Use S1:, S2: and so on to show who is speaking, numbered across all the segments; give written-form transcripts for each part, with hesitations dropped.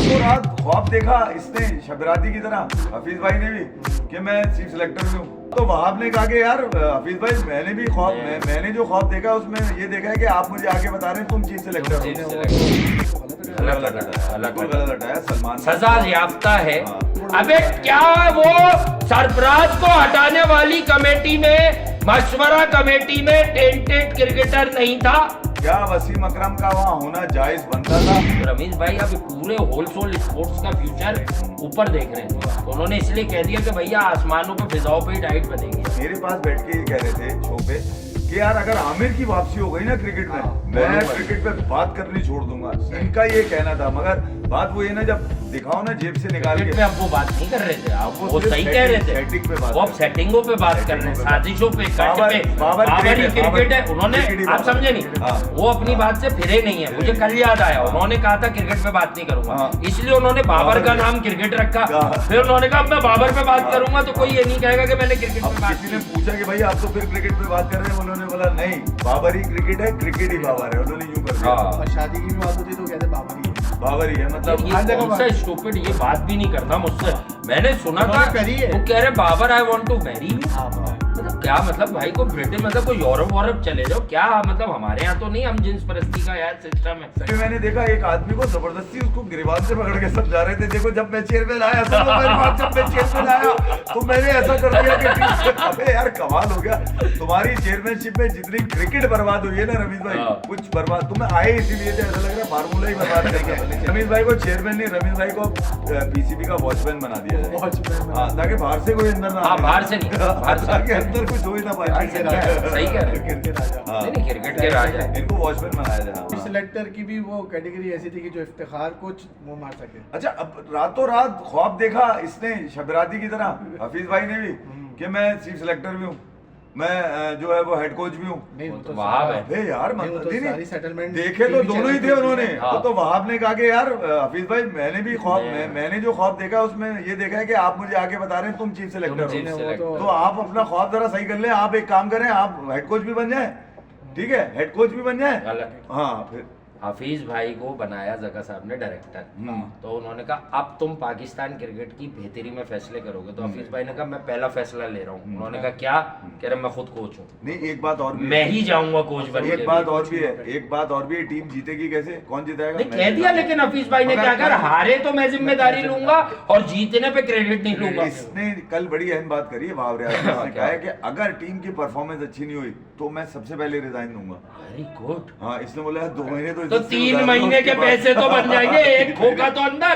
S1: रातों रात ख्वाब देखा इसने शबराती की तरह, हफीज भाई ने भी, कि मैं चीफ सिलेक्टर भी हूँ। तो वहाब ने कहा कि यार हफीज भाई मैंने भी ख्वाब मैंने जो ख्वाब देखा उसमें ये देखा है कि आप मुझे आगे बता रहे हैं तुम चीफ सिलेक्टर हो। गलत हटाया सलमान,
S2: सजा याफ्ता है। अबे क्या वो सरफराज को हटाने वाली कमेटी में, मशवरा कमेटी में टेंटेड क्रिकेटर नहीं था?
S1: क्या वसीम अकरम का वहाँ होना जायज बनता था?
S2: रमेश भाई अब पूरे होलसेल स्पोर्ट्स का फ्यूचर ऊपर देख रहे हैं, तो उन्होंने इसलिए कह दिया कि भैया आसमानों पे फिजाओं पे ही डाइट बनेगी।
S1: मेरे पास बैठ के ये कह रहे थे शो पे कि यार अगर आमिर की वापसी हो गई ना क्रिकेट में, मैं क्रिकेट पे बात करनी छोड़ दूंगा, इनका ये कहना था। मगर बात वो ये ना, जब दिखाओ ना जेब से निकाल के,
S2: अब वो बात नहीं कर रहे थे, आप वो सही कह रहे थे,
S1: सेटिंग पे बात,
S2: वो अब सेटिंगों पे बात कर रहे हैं, साजिशों पे, कट पे। बाबर ही क्रिकेट है, उन्होंने, आप समझे नहीं, वो अपनी बात से फिरे नहीं है। मुझे कल याद आया, उन्होंने कहा था क्रिकेट पे बात नहीं करूंगा, इसलिए उन्होंने बाबर का नाम क्रिकेट रखा। फिर उन्होंने कहा मैं बाबर पे बात करूंगा तो कोई ये नहीं कहेगा कि मैंने क्रिकेट पे बात।
S1: किसी ने पूछा कि भाई आप तो फिर क्रिकेट पे बात कर रहे हैं, उन्होंने बोला नहीं, बाबर ही क्रिकेट है, क्रिकेट ही बाबर है। उन्होंने यूं कर दिया।
S3: और शादी की भी बात होती तो कहते बाबर ही है,
S1: बाबर ही है। मतलब
S2: ये कौन सा स्टूपिड, ये बात भी नहीं करना मुझसे। मैंने सुना था
S3: करी है,
S2: वो कह रहे Babar I want to marry me. मतलब क्या मतलब भाई को ब्रिटेन, मतलब कोई यूरोप वॉरप चले जाओ क्या, मतलब हमारे यहाँ तो नहीं, हम जिन्स परस्ती का यार सिस्टम है।
S1: फिर मैंने देखा एक आदमी को जबरदस्ती उसको गिरबान से पकड़ के समझा रहे थे, देखो जब मैं चेयरमैन आया जब मैं चेयरमैन आया तो मैंने ऐसा कर दिया कि अबे यार कमाल हो गया। तुम्हारी चेयरमैनशिप में जितनी क्रिकेट बर्बाद हुई है ना रमीज भाई, कुछ बर्बाद, तुम्हें आए इसीलिए थे, ऐसा लग रहा है फार्मूला ही बर्बाद करके। रमीज भाई को चेयरमैन नहीं, रमीज भाई को पीसीबी का वॉचमैन बना दिया जाए, ताकि बाहर से कोई अंदर ना,
S2: बाहर से नहीं, बाहर से
S1: अंदर कुछ हो ही ना पाए।
S2: सही कह रहे हैं, नहीं क्रिकेट के राजा,
S1: इनको वॉचमैन बनाया जाए।
S3: सिलेक्टर की भी वो कैटेगरी ऐसी थी कि जो इफ्तिखार को वो मार सके।
S1: अच्छा, अब रातों रात ख्वाब देखा इसने शबराती की तरह, हफीज भाई ने भी, कि मैं चीफ सिलेक्टर भी हूँ, मैं जो है वो हेड कोच भी हूँ।
S3: नहीं वो तो
S2: वहाब है।
S1: अबे यार
S3: सारी सेटलमेंट
S1: देखे तो दोनों ही थे उन्होंने।
S2: हाँ।
S1: वो तो वहाब ने कहा कि यार हफीज भाई मैंने भी ख्वाब, मैंने जो ख्वाब देखा उसमें ये देखा है कि आप मुझे आगे बता रहे हैं तुम चीफ सिलेक्टर हो। तो आप अपना ख्वाब जरा सही कर ले, आप एक काम करें, आप हेड कोच भी बन जाए, ठीक है, हेड कोच भी बन जाए। हाँ, फिर
S2: हफीज भाई को बनाया जगा साहब ने डायरेक्टर, तो उन्होंने कहा अब तुम पाकिस्तान क्रिकेट की बेहतरी में फैसले करोगे। तो हफीज भाई ने कहा मैं पहला फैसला ले रहा हूँ। उन्होंने कहा क्या, कह रहे मैं खुद कोच हूँ।
S1: नहीं, एक बात और भी,
S2: मैं ही जाऊंगा कोच बन के।
S1: एक बात और भी है, एक बात और भी है, टीम जीतेगी कैसे, कौन जिताएगा?
S2: नहीं कह दिया, लेकिन हफीज भाई ने क्या, अगर हारे तो मैं जिम्मेदारी लूंगा और जीतने पे क्रेडिट नहीं लूंगा।
S1: इसने कल बड़ी अहम बात करी है बाबर यार, ने कहा है कि अगर टीम की परफॉर्मेंस अच्छी नहीं हुई तो मैं सबसे पहले रिजाइन दूंगा।
S2: Very good.
S1: हाँ, इसने बोला 2 महीने तो
S2: 3 महीने के पैसे तो बन जाएंगे, एक खोखा तो अंदर,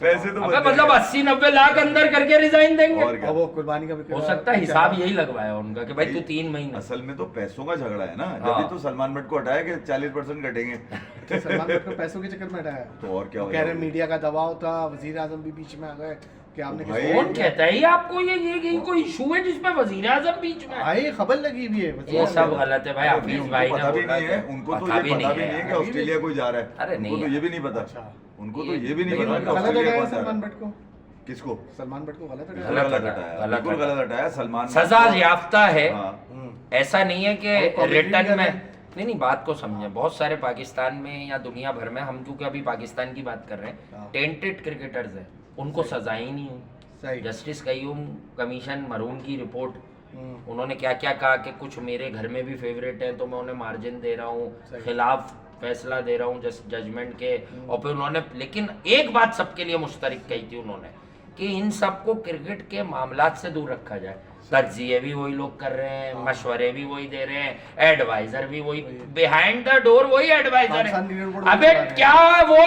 S1: पैसे तो
S2: मतलब 80-90 लाख अंदर करके रिजाइन देंगे।
S1: और क्या,
S3: वो कुर्बानी का भी
S2: हो सकता है हिसाब यही लगवाया उनका कि भाई तू 3 महीने।
S1: असल में तो पैसों का झगड़ा है ना, जब तो सलमान भट्ट को हटाया कि 40% घटेंगे।
S3: तो सलमान भट्ट को पैसों के चक्कर में हटाया,
S1: तो और क्या,
S3: कह रहे मीडिया का दबाव था, वजीर आजम भी बीच में आ गए कि आपने
S2: कौन कहता है ये आपको, ये कोई इशू है जिसमें वजीर आजम बीच में
S3: आई खबर लगी हुई है।
S2: ये सब गलत है भाई। हफीज भाई
S1: पता भी नहीं है उनको, तो ये पता भी नहीं है कि ऑस्ट्रेलिया कोई जा रहा है।
S2: अरे
S1: उनको तो ये भी नहीं पता, उनको तो ये भी नहीं पता कि
S3: गलत
S1: ऑस्ट्रेलिया
S3: हटाया
S1: कौन जा रहा
S3: सलमान
S1: है।
S3: भट्ट को,
S1: किसको?
S3: सलमान भट्ट को गलत
S1: गलत
S3: हटाया,
S1: हटाया, बिल्कुल गलत हटाया सलमान।
S2: सजा याफ्ता है,
S1: हाँ।
S2: ऐसा नहीं है कि रिटर्न में नहीं, बात को समझे। बहुत सारे पाकिस्तान में या दुनिया भर में, हम क्योंकि अभी पाकिस्तान की बात कर रहे हैं, टेंटेड क्रिकेटर्स हैं, उनको सजा ही नहीं हुई। जस्टिस कयूम कमीशन मरून की रिपोर्ट, उन्होंने क्या क्या कहा कि कुछ मेरे घर में भी फेवरेट है तो मैं उन्हें मार्जिन दे रहा हूँ, खिलाफ फैसला दे रहा हूँ जजमेंट के। और फिर उन्होंने, लेकिन एक बात सबके लिए मुश्तरक कही थी उन्होंने कि इन सबको क्रिकेट के मामलात से दूर रखा जाए। तज्जिए भी वही लोग कर रहे हैं, मशवरे भी वही दे रहे हैं, एडवाइजर भी वही, बिहाइंड द डोर वही एडवाइजर है। अबे क्या वो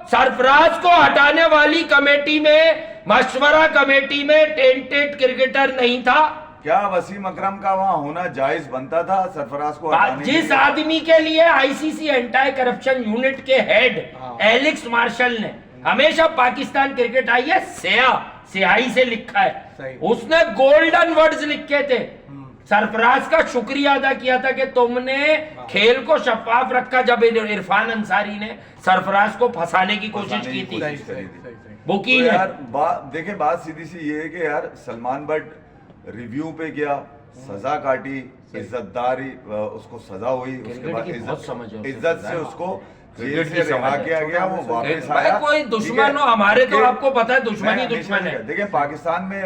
S2: सरफराज को हटाने वाली कमेटी में, मशवरा कमेटी में टेंटेड क्रिकेटर नहीं था?
S1: क्या वसीम अकरम का वहाँ होना जायज बनता था सरफराज को हटाने?
S2: जिस आदमी के लिए आईसीसी एंटी करप्शन यूनिट के हेड एलेक्स मार्शल ने हमेशा पाकिस्तान क्रिकेट आई है स्याही से लिखा है, उसने गोल्डन वर्ड्स लिखे थे, सरफराज का शुक्रिया अदा किया था कि तुमने खेल को शफाफ रखा। जब इरफान अंसारी ने सरफराज को फंसाने की कोशिश की थी, वो की
S1: तो यार देखिए, बात सीधी सी ये है कि यार सलमान भट्ट रिव्यू पे गया, सजा काटी, इज्जतदारी, उसको सजा हुई, उसके बाद इज्जत से उसको जेल से रिहा किया गया, वो वापस
S2: भाई
S1: आया।
S2: कोई दुश्मन हो, हमारे तो आपको पता है दुश्मन ही दुश्मन है।
S1: देखिए पाकिस्तान में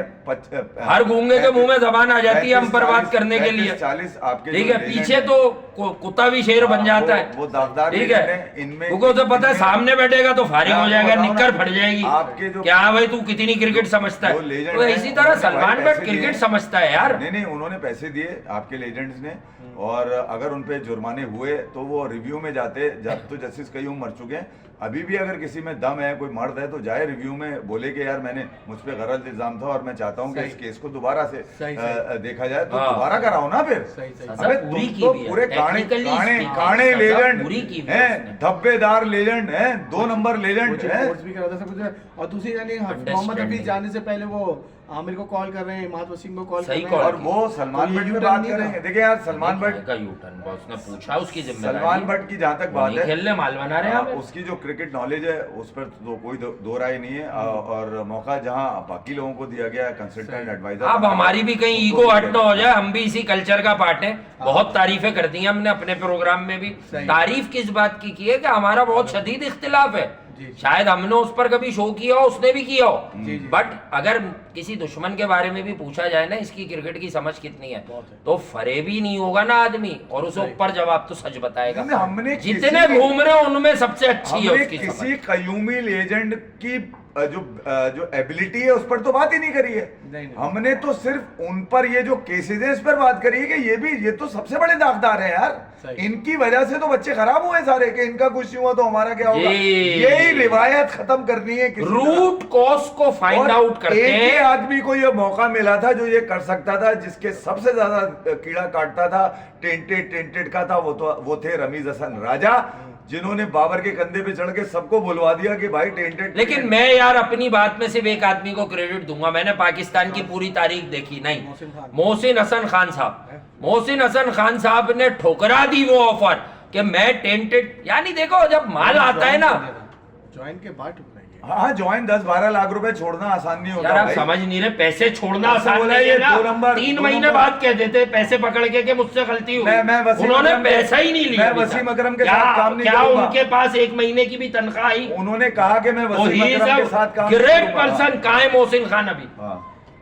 S2: हर गूंगे के मुंह में जबान आ जाती है हम पर बात करने के लिए।
S1: 40 आपके
S2: ठीक है, पीछे तो कुत्ता भी शेर बन जाता है।
S1: वो दागदार
S2: ठीक है,
S1: इनमें
S2: क्योंकि उसे पता है सामने बैठेगा तो फारिग हो जाएगा, निक्कर फट जाएगी।
S1: आपके जो
S2: क्या भाई तू कितनी क्रिकेट समझता है, तो इसी तरह सलमान बट क्रिकेट समझता है यार।
S1: नहीं उन्होंने पैसे दिए आपके लेजेंड्स ने, और अगर उन पे जुर्माने हुए तो वो रिव्यू में जाते। जब तो जस्टिस कई मर चुके हैं, अभी भी अगर किसी में दम है, कोई मर्द है तो जाए रिव्यू में बोले कि यार मैंने मुझ पे गलत इल्जाम था और मैं चाहता हूँ कि इस केस को दोबारा से देखा जाए, तो दोबारा कराओ ना फिर। अबे तुम तो पूरे काणे लेजेंड हैं, धब्बेदार लेजेंड हैं, 2 नंबर लेजेंड हैं।
S3: और दूसरी यानी मोहम्मद हफीज जाने से पहले वो आमिर को कॉल कर रहे हैं, इमाद वसीम को कॉल कर रहे हैं,
S1: और वो सलमान बट की बात करेंगे। देखिए यार सलमान बट
S2: का यूटर्न बॉस ने पूछा उसकी जिम्मेदारी,
S1: सलमान बट की जहाँ तक बात है,
S2: खेलने माल बना रहे हैं,
S1: उसकी जो क्रिकेट नॉलेज है उस पर तो कोई दो राय नहीं है। और मौका जहाँ बाकी लोगों को दिया गया कंसल्टेंट एडवाइजर,
S2: अब हमारी भी कहीं ईगो हट ना हो जाए, हम भी इसी कल्चर का पार्ट है। बहुत तारीफें कर दी हमने अपने प्रोग्राम में भी। तारीफ किस बात की है कि हमारा बहुत शदीद इख्तिलाफ है। शायद हमने उस पर कभी शो किया हो, उसने भी किया हो, बट अगर किसी दुश्मन के बारे में भी पूछा जाए ना इसकी क्रिकेट की समझ कितनी है, तो फरेब ही नहीं होगा ना आदमी, और उस ऊपर जवाब तो सच बताएगा।
S1: हमने
S2: जितने घूम रहे हैं उनमें सबसे अच्छी है उसकी समझ।
S1: किसी कयूमी लेजेंड की जो एबिलिटी है उस पर तो बात ही नहीं करी है। हमने तो सिर्फ उन पर ये जो केसेस है इस पर बात करी है कि ये तो सबसे बड़े दागदार है यार, इनकी वजह से तो बच्चे खराब हुए सारे, कि इनका कुछ हुआ तो हमारा क्या होगा। यही रिवायत खत्म करनी है,
S2: रूट कॉज को फाइंड आउट करते हैं।
S1: एक आदमी को ये मौका मिला था जो ये कर सकता था, जिसके सबसे ज्यादा कीड़ा काटता था टेंटेड का था, वो थे रमीज हसन राजा, जिन्होंने बाबर के कंधे पे चढ़ के सबको बुलवा दिया कि भाई टेंटेड।
S2: लेकिन मैं यार अपनी बात में सिर्फ एक आदमी को क्रेडिट दूंगा, मैंने पाकिस्तान की पूरी तारीख देखी नहीं, मोहसिन हसन खान साहब। मोहसिन हसन खान साहब ने ठुकरा दी वो ऑफर कि मैं टेंटेड, यानी देखो जब माल आता है ना,
S3: ज्वाइन के बाद
S1: हाँ ज्वाइन 10-12 लाख रुपए छोड़ना आसान नहीं होता।
S2: यार आप समझ नहीं रहे, पैसे छोड़ना आसान नहीं है ना। 3 महीने बाद कह देते पैसे पकड़ के मुझसे गलती हुई, उन्होंने पैसा ही नहीं लिया।
S1: वसीम अकरम के साथ काम नहीं
S2: क्या उनके पास 1 महीने की भी तनख्वाह आई?
S1: उन्होंने कहा कि मैं वसीम अकरम के साथ काम
S2: ग्रेट पर्सन। कहाँ है मोहसिन खान? अभी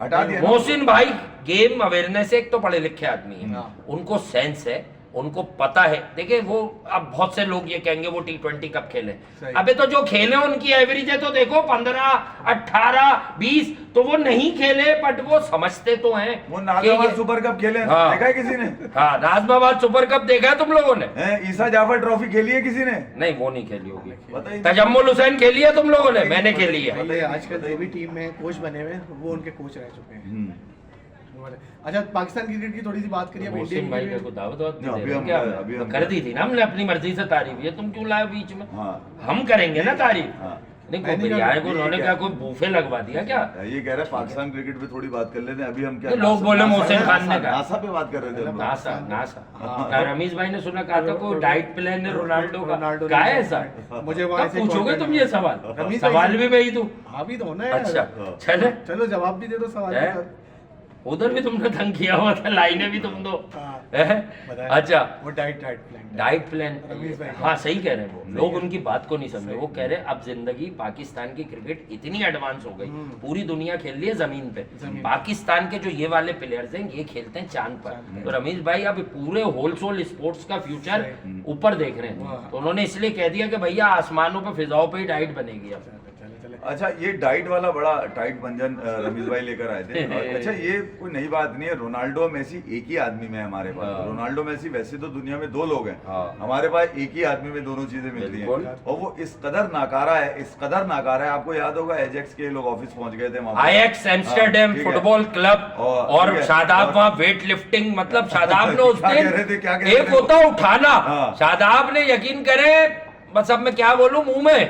S1: हटा दिया।
S2: मोहसिन भाई गेम अवेयरनेस, एक तो पढ़े लिखे आदमी है, उनको सेंस है, उनको पता है। देखिए वो, अब बहुत से लोग ये कहेंगे वो T20 कब खेले, अबे तो जो खेले उनकी एवरेज है तो देखो 15, 18, 20, तो वो नहीं खेले बट वो समझते तो हैं।
S1: वो नाज़िमाबाद सुपर कप खेले, देखा है किसी ने?
S2: हाँ, नाज़िमाबाद सुपर कप देखा है तुम लोगों ने?
S1: ईसा जाफर ट्रॉफी खेली है किसी ने?
S2: नहीं, वो नहीं खेली होगी। तजम्मुल हुसैन खेली है तुम लोगों ने? मैंने खेली है।
S3: आजकल जो भी टीम में कोच बने हुए वो उनके कोच रह चुके हैं। अच्छा, पाकिस्तान क्रिकेट की थोड़ी सी बात करिए।
S2: मोहसिन भाई को दावत अभी कर दी थी ना हमने अपनी मर्जी से तारीफ, ये तुम क्यों लाए बीच में? हम करेंगे ना तारीफ। उन्होंने क्या कोई बूफे लगवा दिया क्या?
S1: ये कह रहे पाकिस्तान क्रिकेट पे थोड़ी बात कर लेते हैं। अभी हम क्या
S2: लोग बोले मोहसिन खान ने कहा,
S1: नासा पे बात कर रहे थे।
S2: नासा रमीज भाई ने सुना, कहा था कोई डाइट प्लान है रोनाल्डो का है ऐसा?
S3: मुझे
S2: पूछोगे तुम ये सवाल भी वही तू?
S3: हाँ भी तो होना है।
S2: अच्छा चलो
S3: जवाब भी दे दो सवाल।
S2: उधर भी तुमने तंग किया हुआ था, लाइनें भी तुम दो। अच्छा,
S3: वो डाइट
S2: प्लान हाँ सही कह रहे हैं वो लोग, उनकी बात को नहीं समझे। वो कह रहे अब जिंदगी पाकिस्तान की क्रिकेट इतनी एडवांस हो गई, पूरी दुनिया खेल रही है जमीन पे, पाकिस्तान के जो ये वाले प्लेयर्स हैं ये खेलते हैं चांद पर। तो रमीज भाई अब पूरे होलसेल स्पोर्ट्स का फ्यूचर ऊपर देख रहे हैं, तो उन्होंने इसलिए कह दिया कि भैया आसमानों पे फिजाओं पे ही डाइट बनेगी अब।
S1: अच्छा, ये डाइट वाला बड़ा टाइट व्यंजन रमीज भाई लेकर आए थे। अच्छा, ये कोई नई बात नहीं है। रोनाल्डो मेसी एक ही आदमी में है हमारे पास। रोनाल्डो मेसी वैसे तो दुनिया में 2 लोग हैं, हमारे पास एक ही आदमी में दोनों चीजें मिलती हैं। और वो इस कदर नाकारा है, आपको याद होगा एजेक्स के लोग ऑफिस पहुंच गए थे,
S2: आईएक्स एम्स्टरडम फुटबॉल क्लब, और शादाब वहाँ वेट लिफ्टिंग, मतलब शादाब ने उस दिन एक होता उठाना, शादाब ने यकीन करे, बस अब मैं क्या बोलूं मुंह में,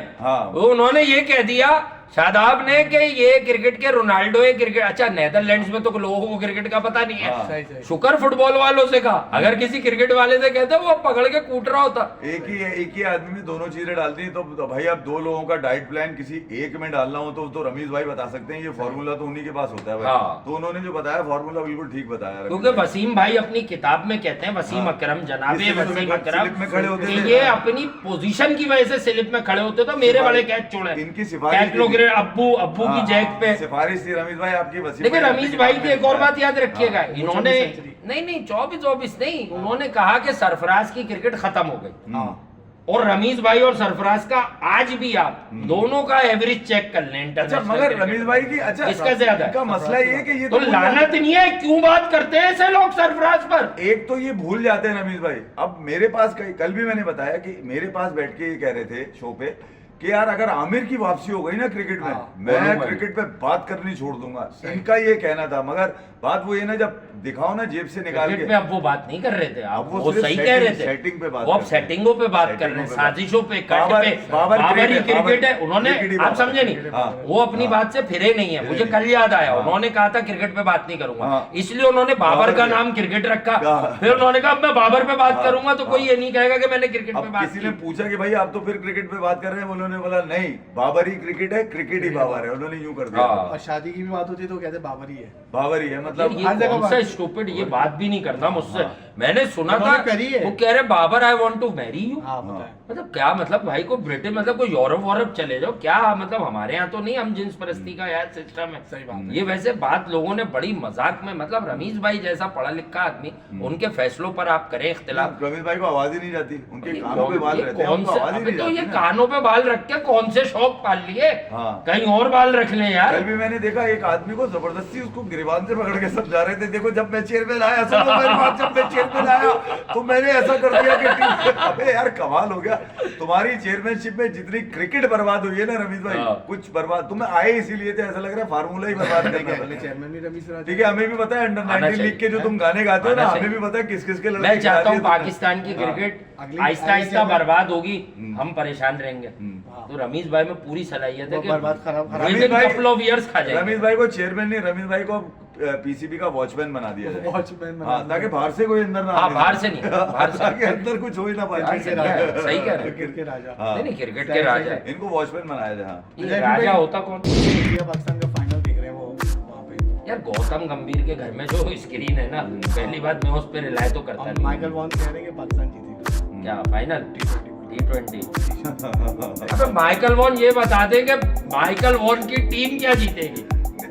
S2: उन्होंने ये कह दिया शादाब ने कि ये क्रिकेट के रोनाल्डो है क्रिकेट। अच्छा नेदरलैंड्स में तो लोगों को क्रिकेट का पता नहीं है।
S3: सही सही
S2: शुक्र फुटबॉल वालों से कहा, अगर किसी क्रिकेट वाले से कहते वो पकड़ के कूट रहा होता।
S1: एक ही आदमी में दोनों चीजें डालती हैं, तो भाई अब दो लोगों का डाइट प्लान किसी एक में डालना हो तो रमीज भाई बता सकते हैं। ये फॉर्मूला तो उन्हीं के पास होता है भाई।
S2: हाँ।
S1: तो उन्होंने जो बताया फॉर्मूला बिल्कुल ठीक बताया।
S2: क्योंकि वसीम भाई अपनी किताब में कहते हैं, वसीम अकरम जनाबे
S1: इस
S2: वसीम
S1: स्लिप में खड़े
S2: अकरम
S1: होते
S2: कि
S1: थे।
S2: ये अपनी पोजीशन की वजह से स्लिप में खड़े होते तो मेरे बड़े कैच छोड़े।
S1: इनकी सिफारिश
S2: कैच लोग अब्बू की जैक पे।
S1: सिफारिश थी रमीज भाई आपकी। वसीम
S2: लेकिन
S1: भाई
S2: रमीज भाई की एक और बात याद रखिएगा,
S1: हाँ।
S2: इन्होंने
S3: 24 सेंचुरी।
S2: नहीं 24 नहीं, उन्होंने कहा कि सरफराज की क्रिकेट खत्म हो गई।
S1: हाँ।
S2: और रमीज भाई और सरफराज का आज भी आप दोनों का एवरेज चेक कर लें
S1: अच्छा
S2: इंटरनेशनल
S1: मगर
S2: क्रिकेट
S1: रमीज
S2: में।
S1: भाई की अच्छा
S2: इसका ज्यादा है।
S1: का मसला ये है कि ये
S2: तो लानत नहीं है, क्यों बात करते हैं ऐसे लोग सरफराज पर?
S1: एक तो ये भूल जाते हैं रमीज भाई। अब मेरे पास कल भी मैंने बताया कि मेरे पास बैठ के ये कह रहे थे शो पे कि यार अगर आमिर की वापसी हो गई ना क्रिकेट में,
S2: हाँ,
S1: मैं
S2: बोलूंगा।
S1: क्रिकेट पे बात करनी छोड़ दूंगा। इनका ये कहना था, मगर बात वो ये ना जब दिखाओ ना जेब से निकाल
S2: क्रिकेट
S1: के।
S2: में अब वो बात नहीं कर रहे थे,
S1: अब
S2: आप
S1: वो
S2: वो
S1: सिर्फ
S2: सही कह
S1: सेटिंग-
S2: रहे थे।
S1: सेटिंग पे बात
S2: वो अब
S1: कर रहे हैं।
S2: सेटिंगों पे बात कर रहे हैं,
S1: सेटिंगों पे बात।
S2: साजिशों पे, कट
S1: बाबर-
S2: पे।
S1: बाबर
S2: बाबर ही
S1: क्रिकेट है,
S2: क्रिकेट है,
S1: बाबर
S2: उन्होंने
S1: क्रिकेट ही
S2: आप
S1: बाबर
S2: समझे
S1: है।
S2: नहीं,
S1: हाँ,
S2: वो अपनी
S1: हाँ।
S2: बात से फिरे नहीं है।
S1: फिरे
S2: मुझे
S1: नहीं।
S2: कल याद आया,
S1: हाँ।
S2: उन्होंने कहा था क्रिकेट पे बात नहीं करूंगा,
S1: हाँ।
S2: इसलिए उन्होंने बाबर
S1: बाबर
S2: का
S1: पे-
S2: नाम क्रिकेट रखा।
S1: हाँ।
S2: फिर उन्होंने कहा अब मैं बाबर पे बात
S1: हाँ,
S2: करूंगा तो कोई
S1: हाँ।
S2: ये नहीं कहेगा कि मैंने क्रिकेट पे
S1: अब
S2: बात
S1: किसी ने
S2: की।
S1: पूछा कि भाई आप तो फिर क्रिकेट पे बात कर रहे हैं, उन्होंने बोला नहीं बाबर ही क्रिकेट है, क्रिकेट ही बाबर है। उन्होंने यूं कर दिया।
S2: हाँ।
S3: और शादी की भी बात होती है तो कहते बाबर ही है।
S1: बाबर ही है
S2: यार
S1: मतलब।
S2: ये
S3: हर जगह
S2: कौन सा
S3: बात-
S2: स्टूपिड, ये बात भी नहीं करता मुझसे।
S1: हाँ।
S2: मैंने सुना था
S3: उन्होंने करी है।
S2: वो कह रहे Babar I want to marry you.
S3: हाँ पता है।
S2: मतलब क्या मतलब भाई को ब्रिटेन मतलब कोई यूरोप वोरप चले जाओ क्या, मतलब हमारे यहाँ तो नहीं, हम जिन्स परस्ती का यार सिस्टम है।
S3: सही बात है।
S2: ये वैसे बात लोगों ने बड़ी मजाक में, मतलब रमीज भाई जैसा पढ़ा लिखा आदमी, उनके फैसलों पर आप करें इख्तिलाफ।
S1: रमीज भाई को आवाज ही नहीं जाती, उनके कानों पे बाल
S2: ये
S1: रहते हैं,
S2: कौन
S1: उनको
S2: से,
S1: आवाज ही
S2: अबे
S1: नहीं
S2: तो ये
S1: जाती ना।
S2: कानों पे बाल रख के कौन से शौक पाल लिए,
S1: हाँ।
S2: कहीं और बाल रख ले यार।
S1: कल भी मैंने देखा एक आदमी को जबरदस्ती उसको गिरबान से पकड़ के समझा रहे थे, देखो जब मैं चेयरमैन आया, सुनो मेरी बात, जब मैं चेयरमैन आया तो मैंने ऐसा कर दिया कि अबे यार कमाल हो गया। तुम्हारी चेयरमैनशिप में जितनी क्रिकेट बर्बाद हुई है ना रमीज भाई,
S2: हाँ।
S1: कुछ बर्बाद, तुम्हें आए इसीलिए थे, ऐसा लग रहा है फार्मूला ही बर्बाद
S3: ठीक है,
S1: करना
S3: पहले
S1: था।
S3: चेयरमैन भी रमीज राजा।
S1: ठीक है, हमें भी पता है अंडर
S2: आना
S1: 19 लीग के जो
S2: चाहिए।
S1: तुम गाने गाते हो ना,
S2: आना
S1: हमें
S2: चाहिए।
S1: भी पता है किस किस के लड़के
S2: मैं चाहता हूँ
S1: खिला दिए
S2: पाकिस्तान की
S1: तुमने।
S2: क्रिकेट
S3: अगली-
S2: आहिस्ता
S3: अगली
S2: आहिस्ता
S3: चेयरमैन-
S2: बर्बाद होगी, हम परेशान रहेंगे।
S3: हाँ।
S2: तो रमीज भाई में पूरी सलाहियत है
S3: वो बर्बाद खराब
S1: रमीज भाई-
S2: कपल ऑफ इयर्स खा जाएंगे।
S1: रमीज भाई को चेयरमैन नहीं, रमीज भाई को पीसीबी का वॉचमैन बना दिया जाए।
S3: वॉचमैन बना
S1: हाँ,
S3: दिया।
S1: ताकि बाहर से कोई अंदर ना
S2: हाँ,
S1: आने
S2: बाहर
S1: दे।
S2: से नहीं, बाहर से
S1: ताकि अंदर कुछ हो ही ना पाए।
S2: बाहर से नहीं है, सही कह रहे हैं।
S3: क्रिकेट के राजा।
S1: हाँ।
S2: नहीं नहीं क्रिकेट
S3: सही-
S2: के
S3: सही
S2: राजा
S3: है।
S2: है।
S1: इनको वॉचमैन बनाया जाए। हाँ।
S2: ये
S3: जय
S2: राजा
S3: भाई-
S2: होता कौन?
S3: इंडिया पाकिस्तान का फाइनल देख रहे हैं वो वहाँ पे।
S2: यार गौतम गंभीर के घर में जो स्क्रीन है ना, पहली बात मैं उस पर रिलाय तो करता
S3: और
S2: नहीं।
S3: माइकल वॉन कह रहे हैं कि पाकिस्तान जीतेगा।
S2: क्या फाइनल
S3: T20
S2: T20? अबे माइकल वॉन ये बता दे कि माइकल वॉन की टीम क्या जीतेगी।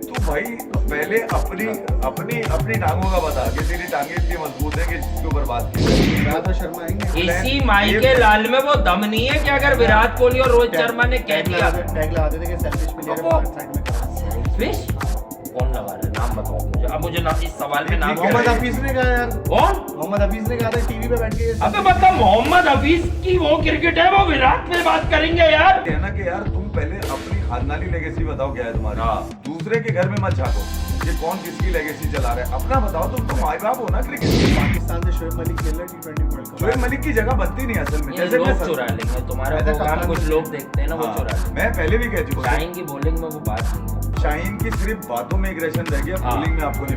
S1: तू भाई पहले अपनी अपनी अपनी टांगों का बता कि तेरी टांगे इतनी मजबूत है कि इसके ऊपर बात की।
S3: विराट और शर्मा आएंगे।
S2: इसी माइके लाल में वो दम नहीं है कि अगर विराट कोहली और रोहित शर्मा ने कह दिया
S3: टैग लगाते थे कि सेल्फिश प्लेयर है,
S2: वो-
S3: भारत साइड में करो।
S2: सेल्फिश, कौन लगा रहा है? नाम बताओ मुझे, अब मुझे नाम, इस सवाल में नाम
S3: मोहम्मद हफीज ने कहा यार,
S2: कौन?
S3: मोहम्मद हफीज ने कहा था टीवी पे बैठ के ये
S2: अबे मतलब मोहम्मद हफीज की वो क्रिकेट है, वो विराट पे बात करेंगे यार।
S1: कहना कि यार तुम पहले अपनी खानदानी लेगेसी बताओ क्या है तुम्हारा।
S2: हाँ।
S1: दूसरे के घर में मत झांको कि कौन किसकी लेगेसी चला रहा है, अपना बताओ। तुम तो माई बाप हो ना क्रिकेट के।
S3: पाकिस्तान से शोएब मलिक खेल रहे T20 world cup.
S1: Shoaib Malik की जगह बनती नहीं असल में।
S2: ये
S1: जैसे
S2: लोग
S1: मैं
S2: चुरा लेंगे तुम्हारा
S3: मैं तो
S2: प्रोग्राम,
S3: कप्तान
S2: कुछ
S3: हूँ।
S2: लोग देखते हैं ना वो
S1: हाँ,
S2: चुरा लेंगे।
S1: मैं पहले भी कह चुका हूँ।
S2: शाहीन की बॉलिंग में वो बात नहीं है।
S1: शाहीन की सिर्फ बातों में एग्रेशन रह गया,
S2: हाँ।
S1: बॉलिंग में आपको नहीं